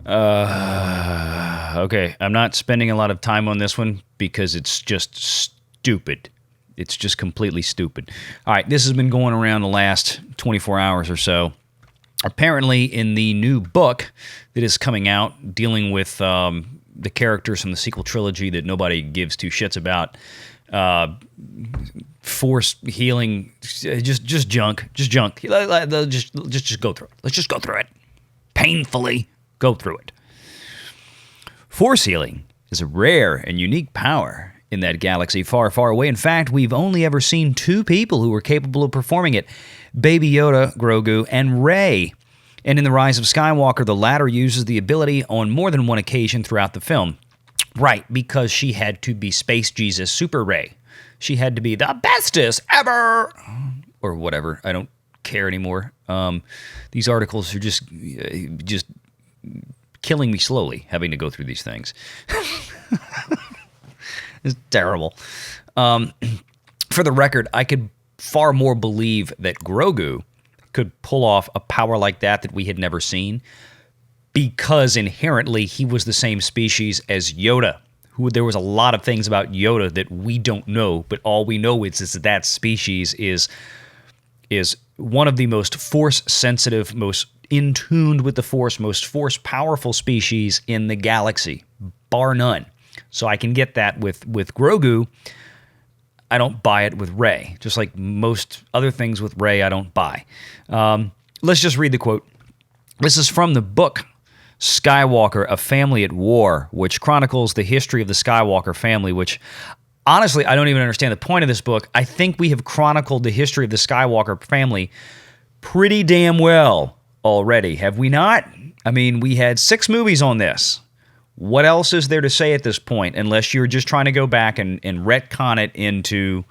Okay, I'm not spending a lot of time on this one because it's just stupid. It's just completely stupid. All right, this has been going around the last 24 hours or so. Apparently, in the new book that is coming out dealing with the characters from the sequel trilogy that nobody gives two shits about, force healing, just junk. Just go through it. Let's just go through it. Painfully go through it. Force healing is a rare and unique power in that galaxy far, far away. In fact, we've only ever seen two people who were capable of performing it: Baby Yoda, Grogu, and Rey. And in The Rise of Skywalker, the latter uses the ability on more than one occasion throughout the film. Right, because she had to be Space Jesus Super Rey. She had to be the bestest ever! Or whatever. I don't care anymore. These articles are just killing me slowly, having to go through these things. It's terrible. For the record, I could far more believe that Grogu could pull off a power like that we had never seen, because inherently he was the same species as Yoda. There was a lot of things about Yoda that we don't know, but all we know is that species is one of the most force-sensitive, most in-tuned with the Force, most force-powerful species in the galaxy, bar none. So I can get that with Grogu. I don't buy it with Rey. Just like most other things with Rey, I don't buy. Let's just read the quote. This is from the book Skywalker, A Family at War, which chronicles the history of the Skywalker family, which, honestly, I don't even understand the point of this book. I think we have chronicled the history of the Skywalker family pretty damn well already, have we not? I mean, we had 6 movies on this. What else is there to say at this point, unless you're just trying to go back and retcon it into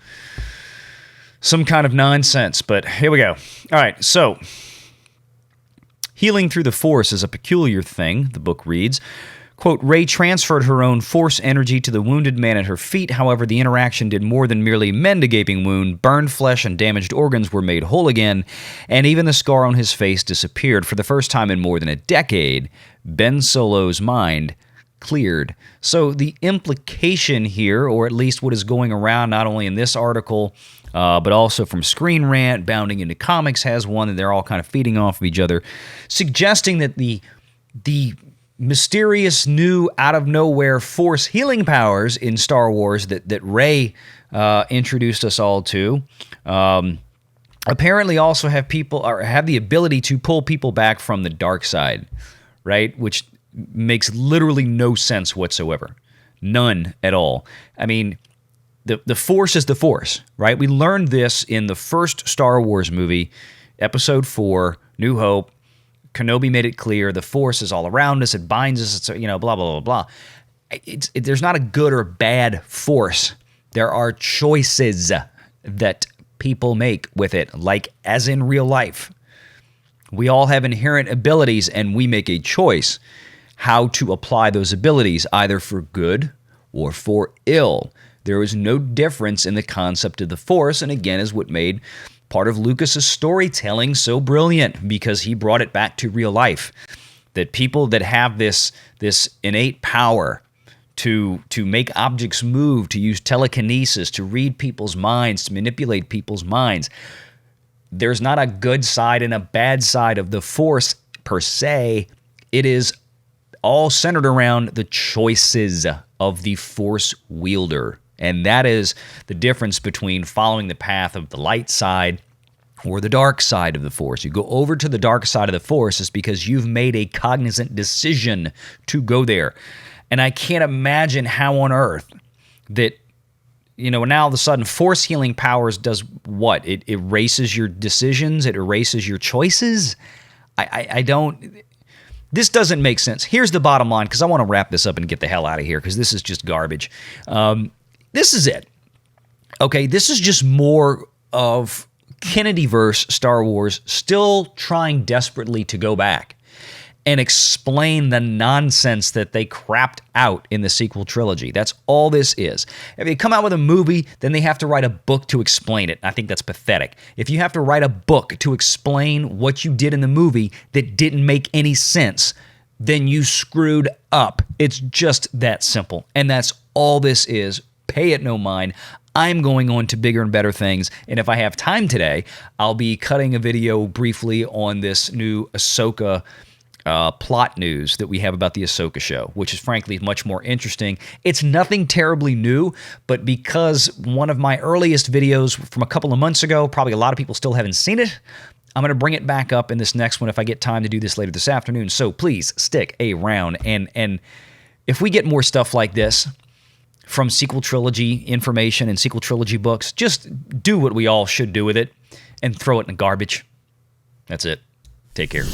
some kind of nonsense? But here we go. All right, so healing through the Force is a peculiar thing, the book reads. Quote, Rey transferred her own Force energy to the wounded man at her feet. However, the interaction did more than merely mend a gaping wound. Burned flesh and damaged organs were made whole again, and even the scar on his face disappeared. For the first time in more than a decade, Ben Solo's mind cleared. So the implication here, or at least what is going around not only in this article, but also from Screen Rant, Bounding Into Comics has one, and they're all kind of feeding off of each other, suggesting that the mysterious new out-of-nowhere Force healing powers in Star Wars that Rey introduced us all to apparently also have the ability to pull people back from the dark side, right? Which makes literally no sense whatsoever. None at all. I mean, the Force is the Force, right? We learned this in the first Star Wars movie, Episode 4, New Hope. Kenobi made it clear the Force is all around us. It binds us. It's, blah, blah, blah, blah. There's not a good or bad Force. There are choices that people make with it, like as in real life. We all have inherent abilities, and we make a choice how to apply those abilities, either for good or for ill. There is no difference in the concept of the Force, and again is what made part of Lucas's storytelling so brilliant, because he brought it back to real life. That people that have this innate power to make objects move, to use telekinesis, to read people's minds, to manipulate people's minds, there's not a good side and a bad side of the Force per se. It is all centered around the choices of the Force wielder. And that is the difference between following the path of the light side or the dark side of the Force. You go over to the dark side of the Force is because you've made a cognizant decision to go there. And I can't imagine how on earth that, now all of a sudden Force healing powers does what? It erases your decisions? It erases your choices? I don't... This doesn't make sense. Here's the bottom line, because I want to wrap this up and get the hell out of here, because this is just garbage. This is it. Okay, this is just more of Kennedy-verse Star Wars still trying desperately to go back and explain the nonsense that they crapped out in the sequel trilogy. That's all this is. If they come out with a movie, then they have to write a book to explain it. I think that's pathetic. If you have to write a book to explain what you did in the movie that didn't make any sense, then you screwed up. It's just that simple. And that's all this is. Pay it no mind. I'm going on to bigger and better things. And if I have time today, I'll be cutting a video briefly on this new Ahsoka plot news that we have about the Ahsoka show, which is frankly much more interesting. It's nothing terribly new, but because one of my earliest videos from a couple of months ago, probably a lot of people still haven't seen it, I'm going to bring it back up in this next one if I get time to do this later this afternoon. So please stick around. And if we get more stuff like this from sequel trilogy information and sequel trilogy books, just do what we all should do with it and throw it in the garbage. That's it. Take care.